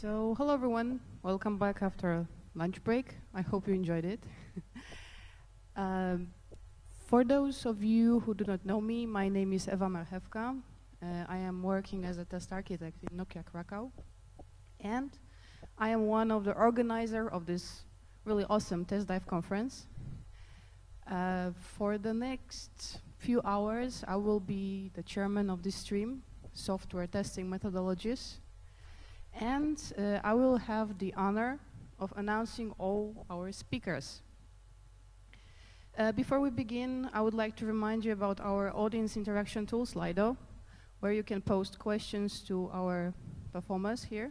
So, hello everyone. Welcome back after lunch break. I hope you enjoyed it. For those of you who do not know me, my name is Ewa Marchewka. I am working as a test architect in Nokia Kraków. And I am one of the organizers of this really awesome TestDive conference. For the next few hours, I will be the chairman of this stream, Software Testing Methodologies. And I will have the honor of announcing all our speakers. Before we begin, I would like to remind you about our audience interaction tool, Slido, where you can post questions to our performers here.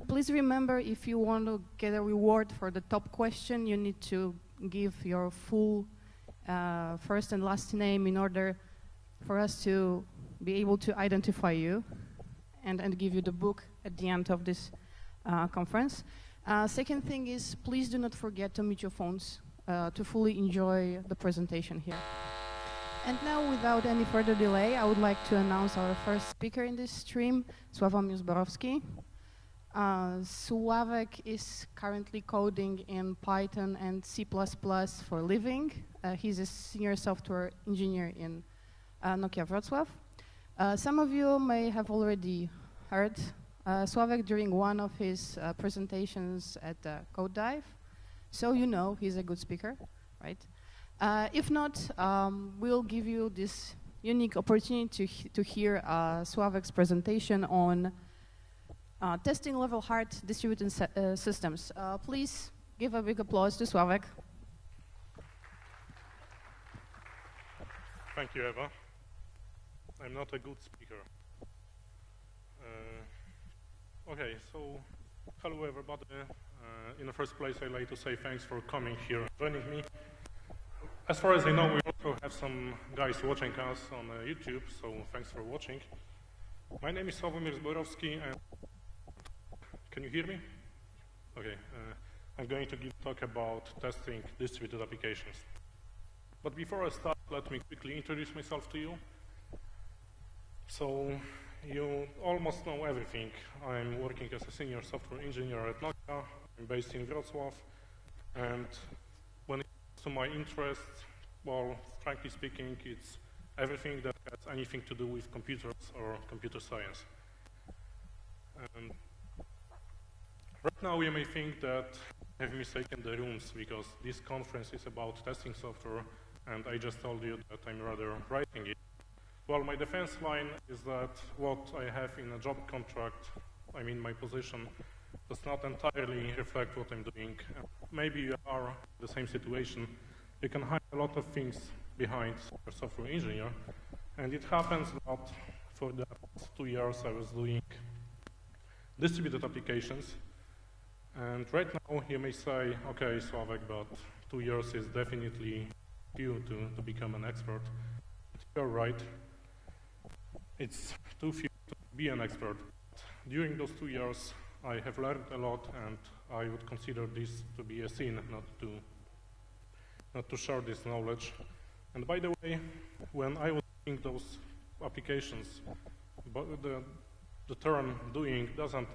Please remember, if you want to get a reward for the top question, you need to give your full first and last name in order for us to be able to identify you and give you the book at the end of this conference. Second thing is, please do not forget to mute your phones to fully enjoy the presentation here. And now, without any further delay, I would like to announce our first speaker in this stream, Sławomir Zborowski. Sławek is currently coding in Python and C++ for a living. He's a senior software engineer in Nokia Wrocław. Some of you may have already heard Sławek during one of his presentations at TestDive, so you know he's a good speaker, right? If not, we'll give you this unique opportunity to hear Sławek's presentation on testing level hard distributed systems. Please give a big applause to Sławek. Thank you, Eva. I'm not a good speaker. Okay, so hello everybody. In the first place, I'd like to say thanks for coming here and joining me. As far as I know, we also have some guys watching us on YouTube, so thanks for watching. My name is Sławomir Zborowski, and can you hear me? Okay, I'm going to give a talk about testing distributed applications. But before I start, let me quickly introduce myself to you. So, you almost know everything. I'm working as a senior software engineer at Nokia. I'm based in Wrocław. And when it comes to my interests, well, frankly speaking, it's everything that has anything to do with computers or computer science. And right now, you may think that I have mistaken the rooms because this conference is about testing software, and I just told you that I'm rather writing it. Well, my defense line is that what I have in a job contract, I mean my position, does not entirely reflect what I'm doing. Maybe you are in the same situation. You can hide a lot of things behind a software engineer, and it happens that for the past 2 years I was doing distributed applications, and right now you may say, okay, Sławek, but 2 years is definitely few to become an expert. You're right. It's too few to be an expert. During those 2 years, I have learned a lot, and I would consider this to be a sin not to share this knowledge. And by the way, when I was doing those applications, but the term doing doesn't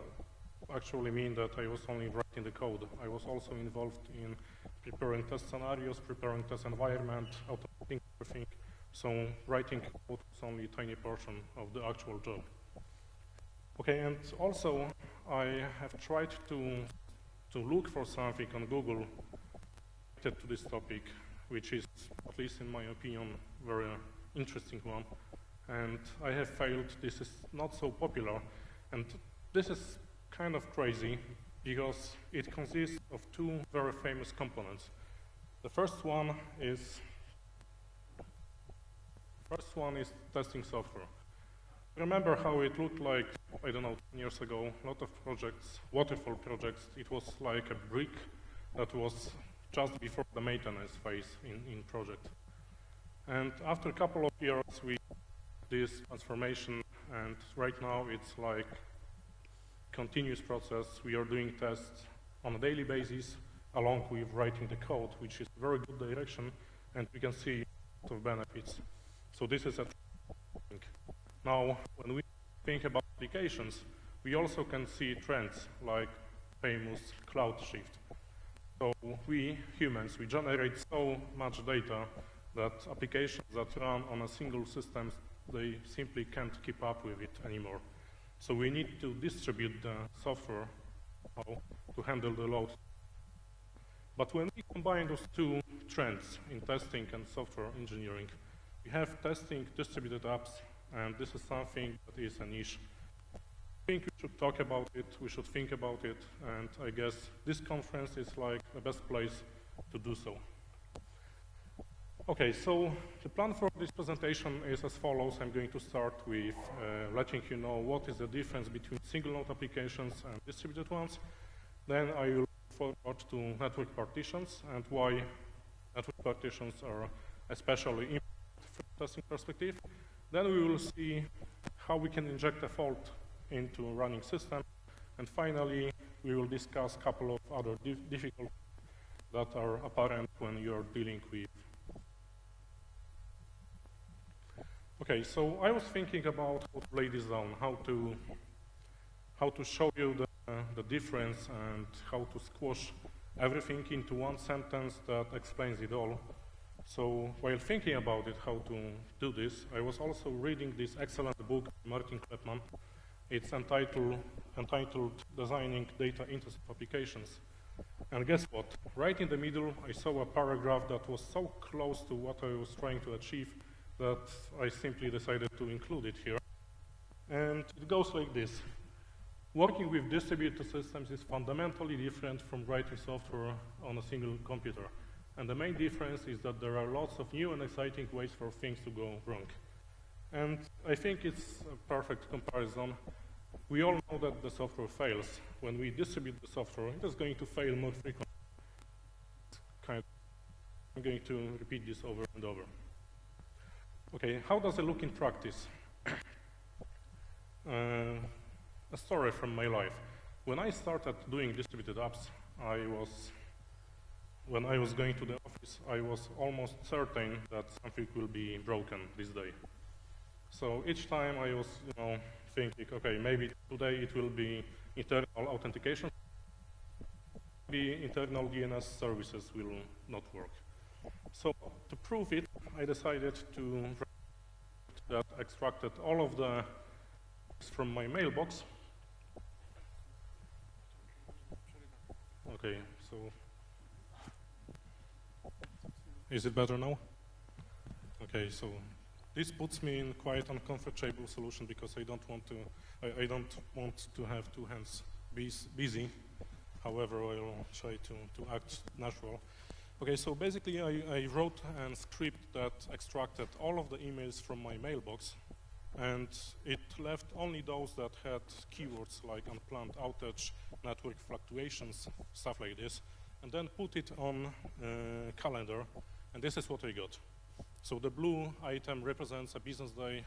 actually mean that I was only writing the code. I was also involved in preparing test scenarios, preparing test environment, automating everything. So writing code is only a tiny portion of the actual job. Okay, and also I have tried to look for something on Google related to this topic, which is, at least in my opinion, very interesting one. And I have failed. This is not so popular. And this is kind of crazy because it consists of two very famous components. The first one is testing software. Remember how it looked like, I don't know, 10 years ago, a lot of projects, waterfall projects, it was like a brick that was just before the maintenance phase in project. And after a couple of years, we did this transformation, and right now it's like continuous process. We are doing tests on a daily basis, along with writing the code, which is a very good direction, and we can see a lot of benefits. So this is a thing. Now, when we think about applications, we also can see trends like famous cloud shift. So we, humans, we generate so much data that applications that run on a single system, they simply can't keep up with it anymore. So we need to distribute the software to handle the load. But when we combine those two trends in testing and software engineering, we have testing distributed apps, and this is something that is a niche. I think we should talk about it, we should think about it, and I guess this conference is like the best place to do so. Okay, so the plan for this presentation is as follows. I'm going to start with letting you know what is the difference between single node applications and distributed ones. Then I will forward to network partitions and why network partitions are especially important from a testing perspective. Then we will see how we can inject a fault into a running system. And finally, we will discuss a couple of other difficulties that are apparent when you're dealing with. Okay, so I was thinking about how to lay this down, how to show you the difference and how to squash everything into one sentence that explains it all. So while thinking about it, how to do this, I was also reading this excellent book by Martin Kleppmann. It's entitled Designing Data-Intensive Applications. And guess what? Right in the middle, I saw a paragraph that was so close to what I was trying to achieve that I simply decided to include it here. And it goes like this. Working with distributed systems is fundamentally different from writing software on a single computer. And the main difference is that there are lots of new and exciting ways for things to go wrong. And I think it's a perfect comparison. We all know that the software fails. When we distribute the software, it is going to fail more frequently. I'm going to repeat this over and over. Okay, how does it look in practice? A story from my life. When I started doing distributed apps, when I was going to the office, I was almost certain that something will be broken this day. So each time I was, thinking, okay, maybe today it will be internal authentication, maybe internal DNS services will not work. So to prove it, I decided to write that extracted all of the from my mailbox. Okay, so is it better now? Okay, so this puts me in quite uncomfortable solution because I don't want to have two hands busy. However, I'll try to act natural. Okay, so basically I wrote a script that extracted all of the emails from my mailbox, and it left only those that had keywords like unplanned outage, network fluctuations, stuff like this, and then put it on calendar, and this is what I got. So the blue item represents a business day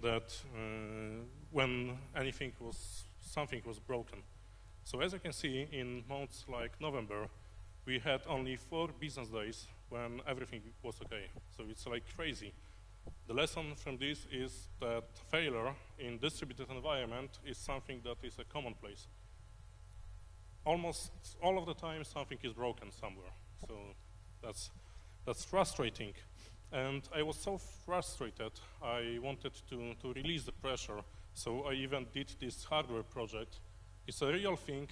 that when something was broken. So as you can see, in months like November, we had only 4 business days when everything was okay. So it's like crazy. The lesson from this is that failure in distributed environment is something that is a commonplace. Almost all of the time something is broken somewhere. So that's frustrating. And I was so frustrated, I wanted to release the pressure. So I even did this hardware project. It's a real thing.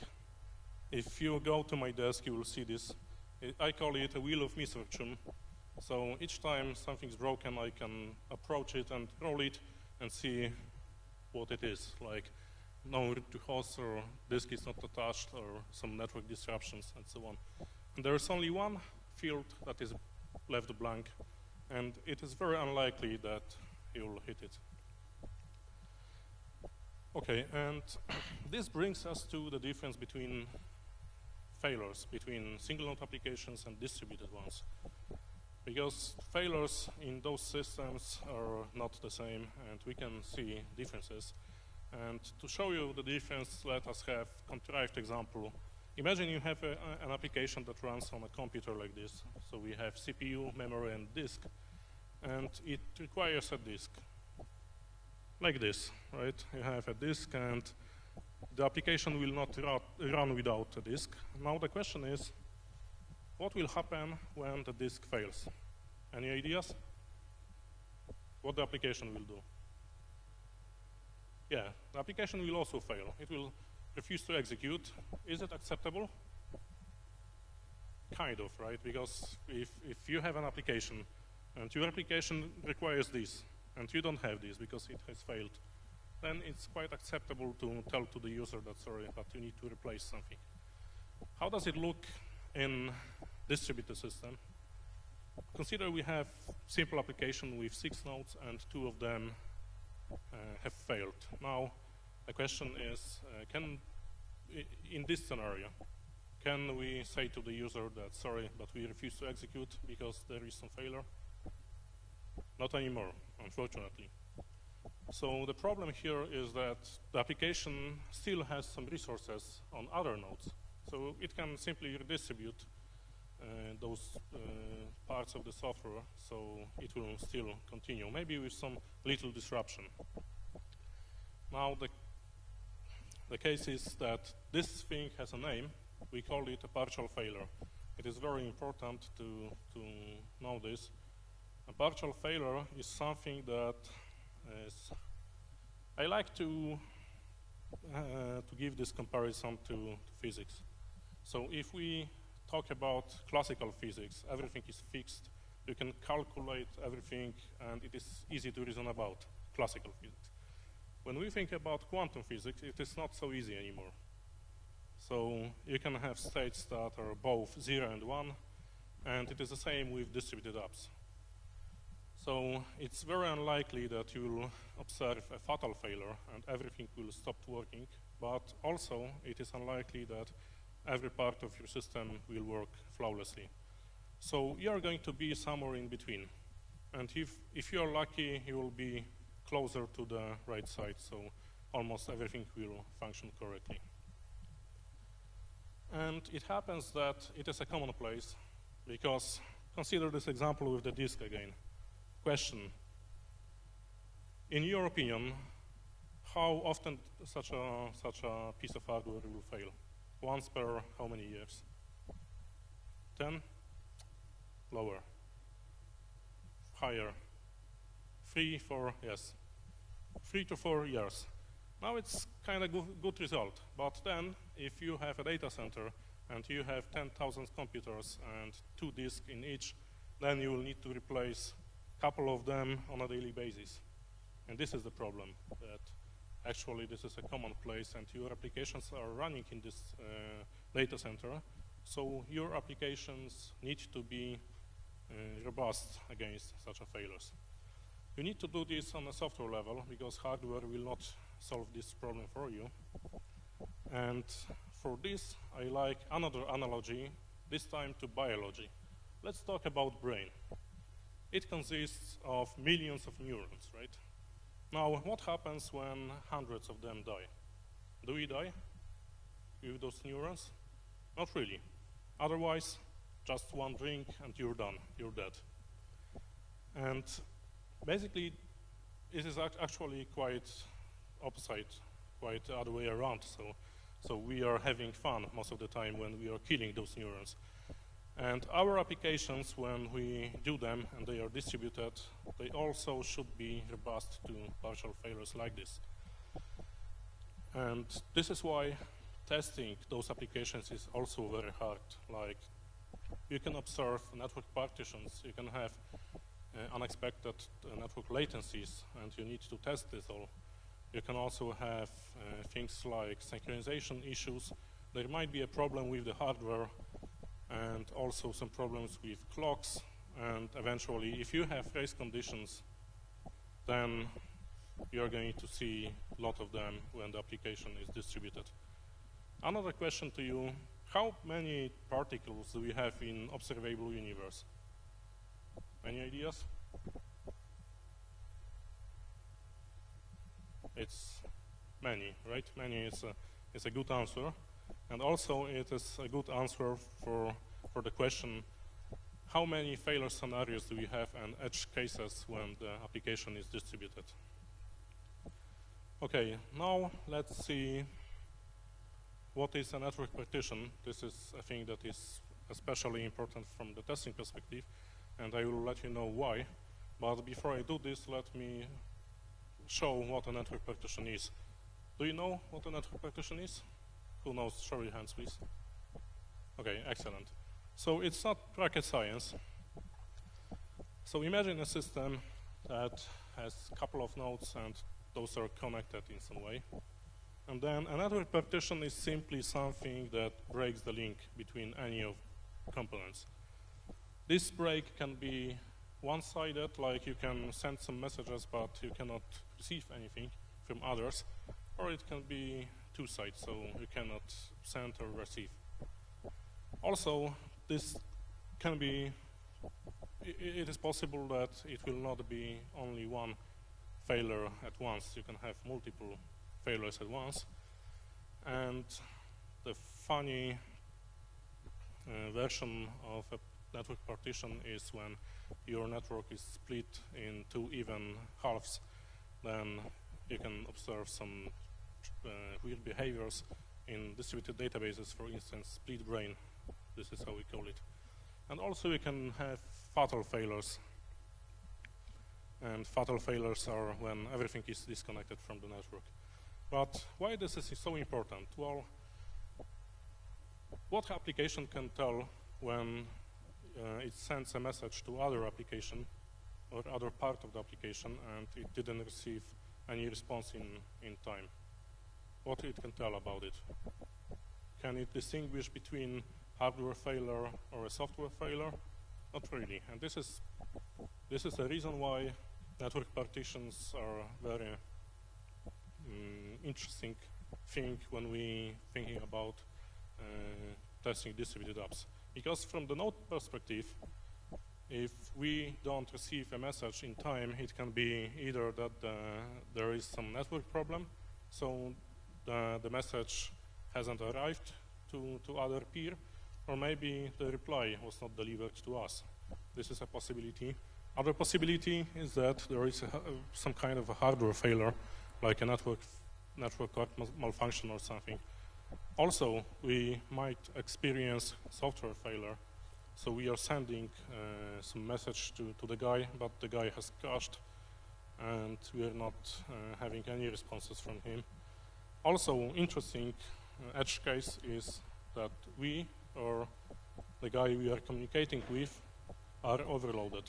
If you go to my desk, you will see this. I call it a wheel of misfortune. So each time something's broken, I can approach it and roll it and see what it is, like no root to host or disk is not attached or some network disruptions and so on. And there's only one field that is left blank, and it is very unlikely that you'll hit it. Okay, and this brings us to the difference between failures, between single node applications and distributed ones. Because failures in those systems are not the same, and we can see differences. And to show you the difference, let us have a contrived example. Imagine you have an application that runs on a computer like this. So we have CPU, memory, and disk, and it requires a disk. Like this, right? You have a disk, and the application will not run without a disk. Now the question is, what will happen when the disk fails? Any ideas? What the application will do? Yeah, the application will also fail. It will refuse to execute. Is it acceptable? Kind of, right? Because if you have an application and your application requires this and you don't have this because it has failed, then it's quite acceptable to tell to the user that, sorry, but you need to replace something. How does it look in distributed system? Consider we have simple application with 6 nodes and 2 of them have failed. Now, the question is, in this scenario, can we say to the user that, sorry, but we refuse to execute because there is some failure? Not anymore, unfortunately. So the problem here is that the application still has some resources on other nodes. So it can simply redistribute those parts of the software, so it will still continue, maybe with some little disruption. Now the case is that this thing has a name. We call it a partial failure. It is very important to know this. A partial failure is something that is, I like to give this comparison to physics. So if we talk about classical physics, everything is fixed. You can calculate everything, and it is easy to reason about classical physics. When we think about quantum physics, it is not so easy anymore. So you can have states that are both 0 and 1, and it is the same with distributed apps. So it's very unlikely that you will observe a fatal failure and everything will stop working, but also it is unlikely that every part of your system will work flawlessly. So you are going to be somewhere in between. And if you are lucky, you will be closer to the right side, so almost everything will function correctly. And it happens that it is a commonplace, because consider this example with the disk again. Question: in your opinion, how often such a piece of hardware will fail? Once per how many years? 10? Lower? Higher? 3, 4, yes. 3 to 4 years. Now it's kind of good result, but then if you have a data center and you have 10,000 computers and 2 disks in each, then you will need to replace a couple of them on a daily basis. And this is the problem, that actually this is a common place and your applications are running in this data center, so your applications need to be robust against such a failures. You need to do this on a software level because hardware will not solve this problem for you. And for this, I like another analogy, this time to biology. Let's talk about brain. It consists of millions of neurons, right? Now, what happens when hundreds of them die? Do we die with those neurons? Not really. Otherwise, just one drink and you're done, you're dead. And basically, it is actually quite opposite, quite the other way around. So we are having fun most of the time when we are killing those neurons. And our applications, when we do them and they are distributed, they also should be robust to partial failures like this. And this is why testing those applications is also very hard. Like, you can observe network partitions, you can have unexpected network latencies, and you need to test this all. You can also have things like synchronization issues. There might be a problem with the hardware, and also some problems with clocks, and eventually, if you have race conditions, then you're going to see a lot of them when the application is distributed. Another question to you: how many particles do we have in observable universe? Any ideas? It's many, right? Many is a good answer. And also it is a good answer for the question, how many failure scenarios do we have and edge cases when the application is distributed? Okay, now let's see what is a network partition. This is a thing that is especially important from the testing perspective, and I will let you know why. But before I do this, let me show what a network partition is. Do you know what a network partition is? Who knows? Show your hands, please. Okay, excellent. So it's not rocket science. So imagine a system that has a couple of nodes and those are connected in some way. And then a network partition is simply something that breaks the link between any of components. This break can be one-sided, like you can send some messages but you cannot receive anything from others, or it can be two-sided, so you cannot send or receive. Also, this can be, it is possible that it will not be only one failure at once. You can have multiple failures at once. And the funny version of a network partition is when your network is split in two even halves, then you can observe some weird behaviors in distributed databases, for instance, split brain. This is how we call it. And also you can have fatal failures. And fatal failures are when everything is disconnected from the network. But why this is so important? Well, what application can tell when it sends a message to other application or other part of the application and it didn't receive any response in time? What it can tell about it? Can it distinguish between hardware failure or a software failure? Not really. And this is the reason why network partitions are very interesting thing when we thinking about testing distributed apps. Because from the node perspective, if we don't receive a message in time, it can be either that there is some network problem, so the message hasn't arrived to other peer, or maybe the reply was not delivered to us. This is a possibility. Other possibility is that there is some kind of a hardware failure, like a network card malfunction or something. Also, we might experience software failure. So we are sending some message to the guy, but the guy has cached, and we are not having any responses from him. Also, interesting edge case is that we, or the guy we are communicating with, are overloaded.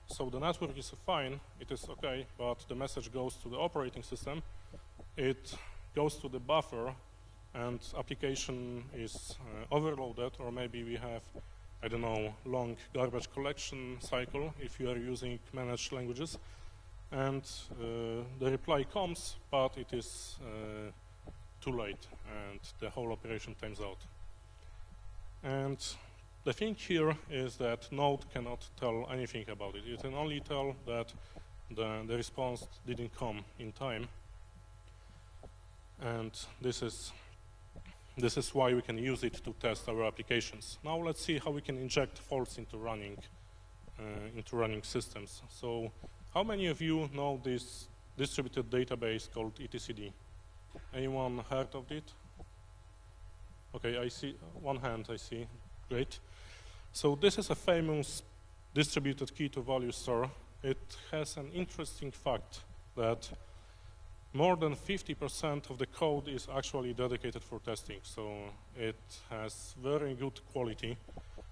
So the network is fine, it is okay, but the message goes to the operating system, it goes to the buffer, and application is overloaded, or maybe we have, I don't know, long garbage collection cycle if you are using managed languages, and the reply comes, but it is too late, and the whole operation times out. And the thing here is that node cannot tell anything about it. It can only tell that the response didn't come in time. And this is why we can use it to test our applications. Now let's see how we can inject faults into running systems. So how many of you know this distributed database called etcd? Anyone heard of it? Okay, I see one hand, I see. Great. So this is a famous distributed key to value store. It has an interesting fact that more than 50% of the code is actually dedicated for testing. So it has very good quality.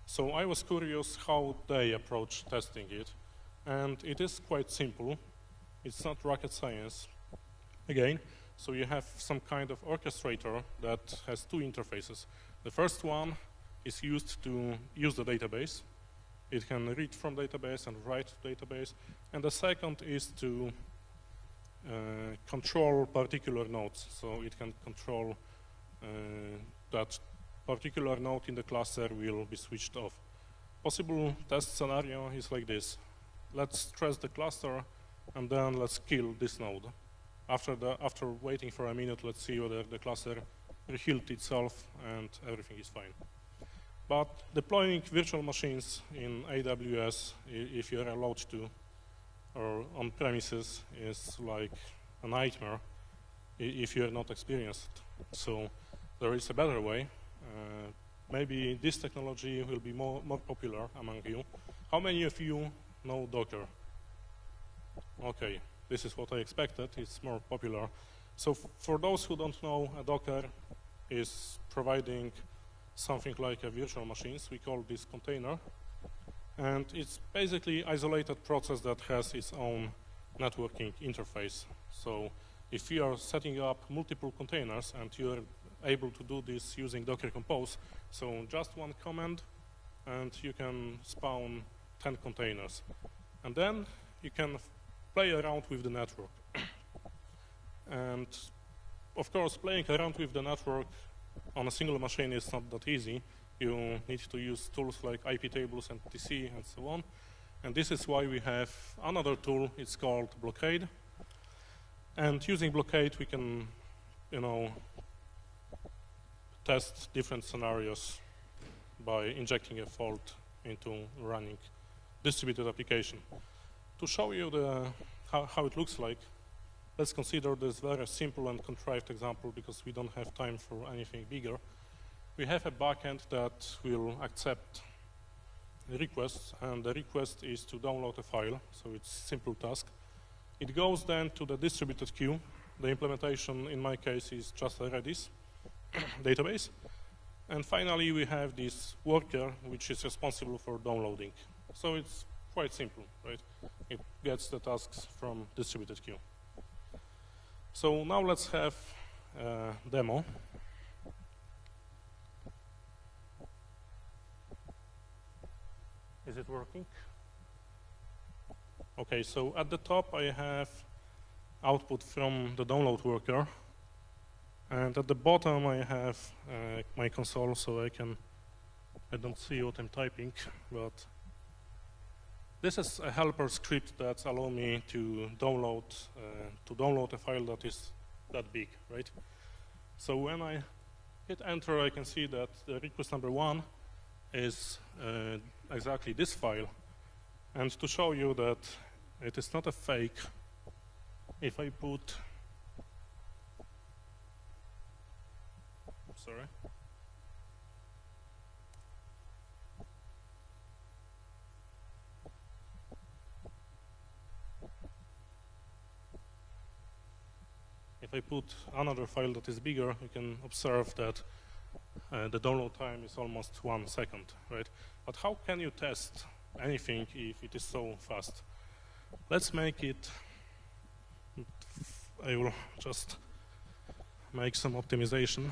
So I was curious how they approach testing it. And it is quite simple. It's not rocket science. Again, so you have some kind of orchestrator that has two interfaces. The first one is used to use the database. It can read from database and write to database. And the second is to control particular nodes. So it can control that particular node in the cluster will be switched off. Possible test scenario is like this. Let's stress the cluster and then let's kill this node. After waiting for a minute, let's see whether the cluster rehealed itself and everything is fine. But deploying virtual machines in AWS, if you're allowed to, or on premises, is like a nightmare if you're not experienced. So there is a better way. Maybe this technology will be more popular among you. How many of you know Docker? Okay, this is what I expected. It's more popular. So for those who don't know, a Docker is providing something like a virtual machines. We call this container. And it's basically isolated process that has its own networking interface. So if you are setting up multiple containers and you're able to do this using Docker Compose, so just one command and you can spawn 10 containers. And then you can play around with the network. And of course, playing around with the network on a single machine is not that easy. You need to use tools like IP tables and TC and so on. And this is why we have another tool. It's called Blockade. And using Blockade, we can, test different scenarios by injecting a fault into running distributed application. To show you how it looks like, let's consider this very simple and contrived example because we don't have time for anything bigger. We have a backend that will accept requests, and the request is to download a file, so it's a simple task. It goes then to the distributed queue. The implementation, in my case, is just a Redis database. And finally, we have this worker, which is responsible for downloading. So it's quite simple, right? It gets the tasks from distributed queue. So now let's have a demo. Is it working? Okay, so at the top I have output from the download worker. And at the bottom I have my console, so I don't see what I'm typing, but this is a helper script that allows me to download a file that is that big, right? So when I hit enter, I can see that the request number 1 is exactly this file. And to show you that it is not a fake, if I put, sorry. If I put another file that is bigger, you can observe that the download time is almost 1 second, right? But how can you test anything if it is so fast? Let's make it, I will just make some optimization.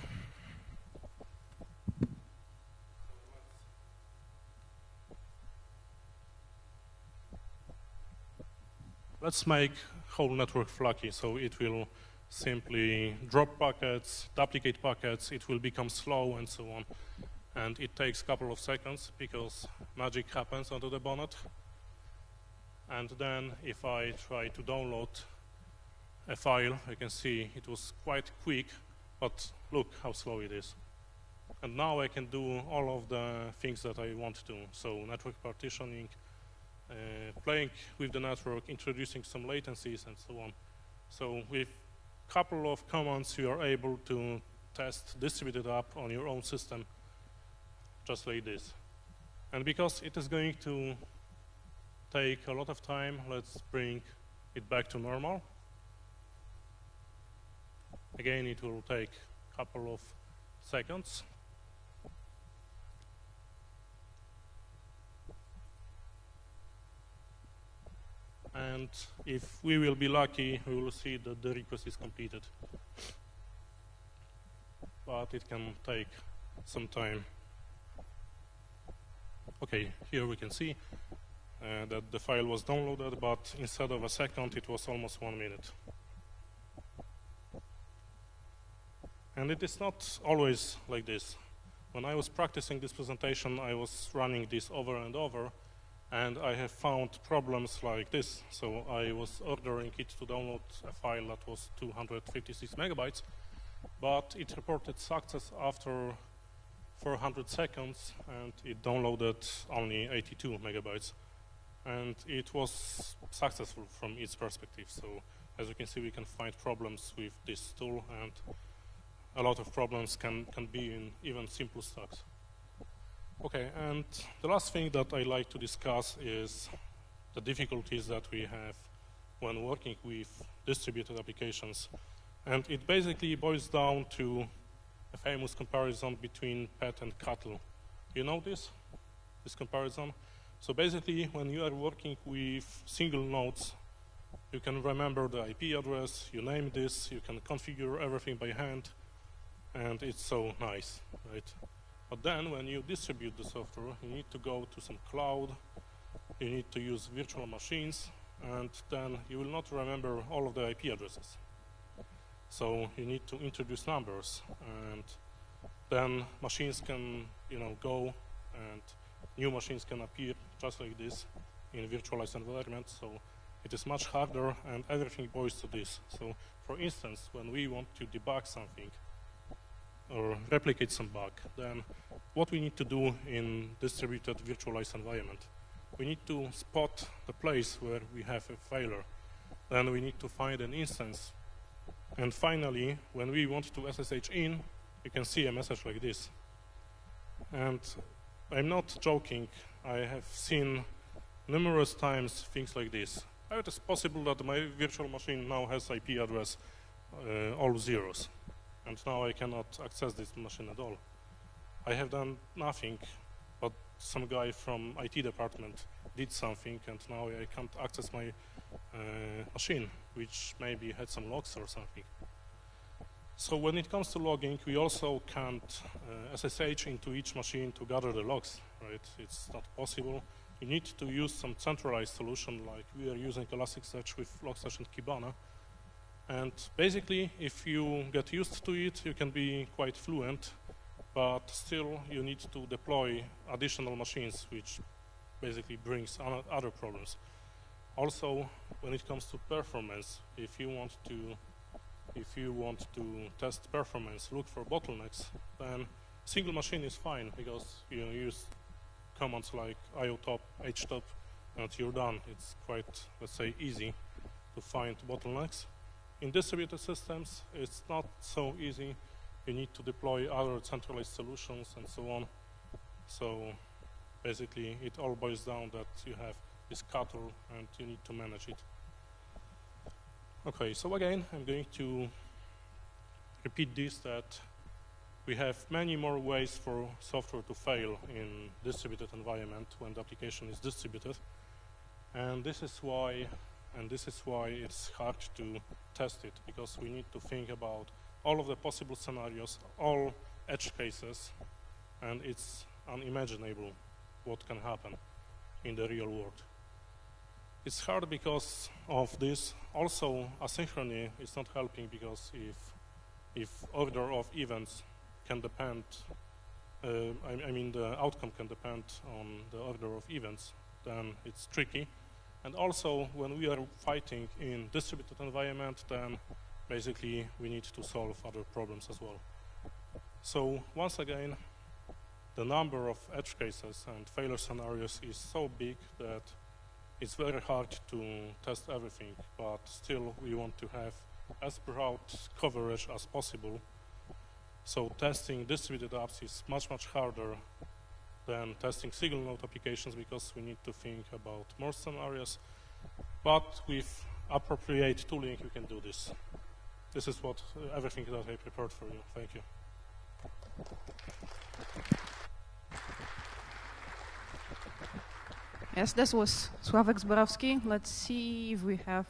Let's make whole network flaky, so it will simply drop packets, duplicate packets, it will become slow and so on. And it takes a couple of seconds because magic happens under the bonnet. And then if I try to download a file, you can see it was quite quick, but look how slow it is. And now I can do all of the things that I want to. So network partitioning, playing with the network, introducing some latencies and so on. So with a couple of commands, you are able to test distributed app on your own system, just like this. And because it is going to take a lot of time, let's bring it back to normal. Again, it will take a couple of seconds. And if we will be lucky, we will see that the request is completed. But it can take some time. Okay, here we can see that the file was downloaded, but instead of a second, it was almost 1 minute. And it is not always like this. When I was practicing this presentation, I was running this over and over, and I have found problems like this. So I was ordering it to download a file that was 256 megabytes, but it reported success after 400 seconds, and it downloaded only 82 megabytes. And it was successful from its perspective. So as you can see, we can find problems with this tool, and a lot of problems can be in even simple stacks. Okay, and the last thing that I like to discuss is the difficulties that we have when working with distributed applications. And it basically boils down to a famous comparison between pet and cattle. You know this comparison? So basically, when you are working with single nodes, you can remember the IP address, you name this, you can configure everything by hand, and it's so nice, right? But then when you distribute the software, you need to go to some cloud, you need to use virtual machines, and then you will not remember all of the IP addresses. So you need to introduce numbers, and then machines can, go, and new machines can appear just like this in virtualized environment. So it is much harder, and everything boils to this. So for instance, when we want to debug something or replicate some bug, then what we need to do in distributed virtualized environment? We need to spot the place where we have a failure. Then we need to find an instance. And finally, when we want to SSH in, you can see a message like this. And I'm not joking. I have seen numerous times things like this. How it is possible that my virtual machine now has IP address all zeros, and now I cannot access this machine at all? I have done nothing, but some guy from IT department did something, and now I can't access my machine, which maybe had some logs or something. So when it comes to logging, we also can't SSH into each machine to gather the logs, right? It's not possible. You need to use some centralized solution, like we are using Elasticsearch with Logstash and Kibana. And basically, if you get used to it, you can be quite fluent, but still you need to deploy additional machines, which basically brings other problems. Also, when it comes to performance, if you want to test performance, look for bottlenecks, then single machine is fine, because you use commands like iotop, htop, and you're done. It's quite, let's say, easy to find bottlenecks. In distributed systems, it's not so easy. You need to deploy other centralized solutions and so on. So basically, it all boils down that you have this cattle and you need to manage it. Okay, so again, I'm going to repeat this, that we have many more ways for software to fail in distributed environment when the application is distributed. And this is why it's hard to test it, because we need to think about all of the possible scenarios, all edge cases, and it's unimaginable what can happen in the real world. It's hard because of this. Also, asynchrony is not helping, because if order of events can depend, the outcome can depend on the order of events, then it's tricky. And also, when we are fighting in distributed environment, then basically we need to solve other problems as well. So once again, the number of edge cases and failure scenarios is so big that it's very hard to test everything, but still we want to have as broad coverage as possible. So testing distributed apps is much, much harder than testing single node applications, because we need to think about more scenarios. But with appropriate tooling, you can do this. This is what everything that I prepared for you. Thank you. Yes, this was Sławek Zborowski. Let's see if we have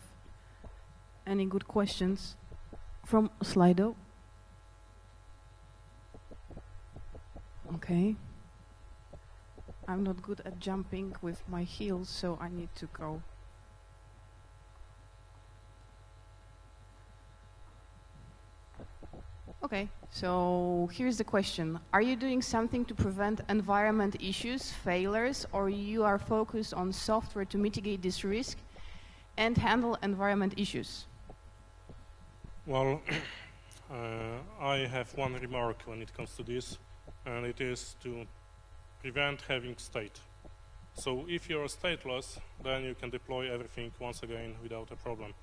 any good questions from Slido. Okay. I'm not good at jumping with my heels, so I need to go. Okay, so here's the question. Are you doing something to prevent environment issues, failures, or you are focused on software to mitigate this risk and handle environment issues? Well, I have one remark when it comes to this, and it is to prevent having state. So if you're stateless, then you can deploy everything once again without a problem.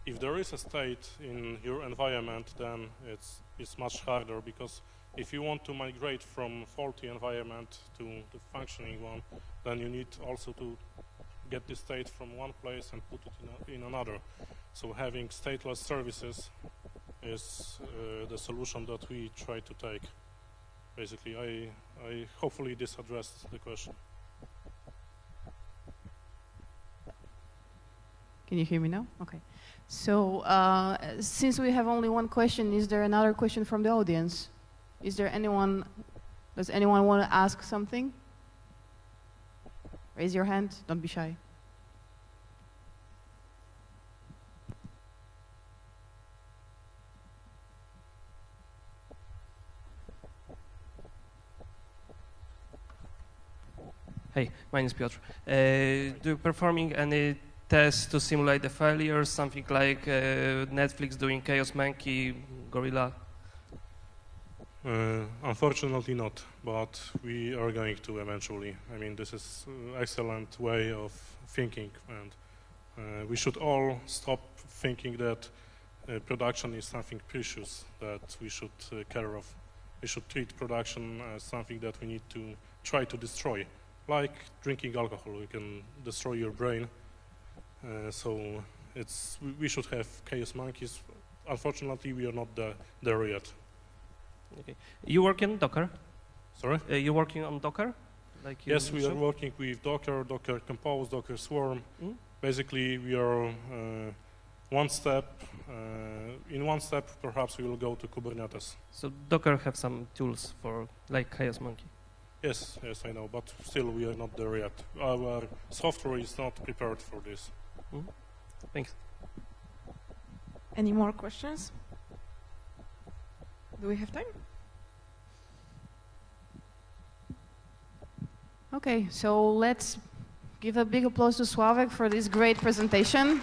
if there is a state in your environment, then it's much harder, because if you want to migrate from faulty environment to the functioning one, then you need also to get the state from one place and put it in another. So having stateless services is the solution that we try to take. Basically, I hopefully this addressed the question. Can you hear me now? Okay. So since we have only one question, is there another question from the audience? Does anyone want to ask something? Raise your hand, don't be shy. Hey, my name is Piotr. Do you performing any tests to simulate the failures, something like Netflix doing Chaos Monkey, Gorilla? Unfortunately not, but we are going to eventually. I mean, this is an excellent way of thinking, and we should all stop thinking that production is something precious that we should care of. We should treat production as something that we need to try to destroy. Like drinking alcohol, you can destroy your brain. So we should have chaos monkeys. Unfortunately, we are not there yet. Okay. You work in Docker? Sorry? You working on Docker? Yes, we are working with Docker, Docker Compose, Docker Swarm. Basically, we are one step. In one step, perhaps we will go to Kubernetes. So Docker have some tools for like Chaos Monkey? Yes, I know, but still we are not there yet. Our software is not prepared for this. Thanks. Any more questions? Do we have time? Okay, so let's give a big applause to Sławek for this great presentation.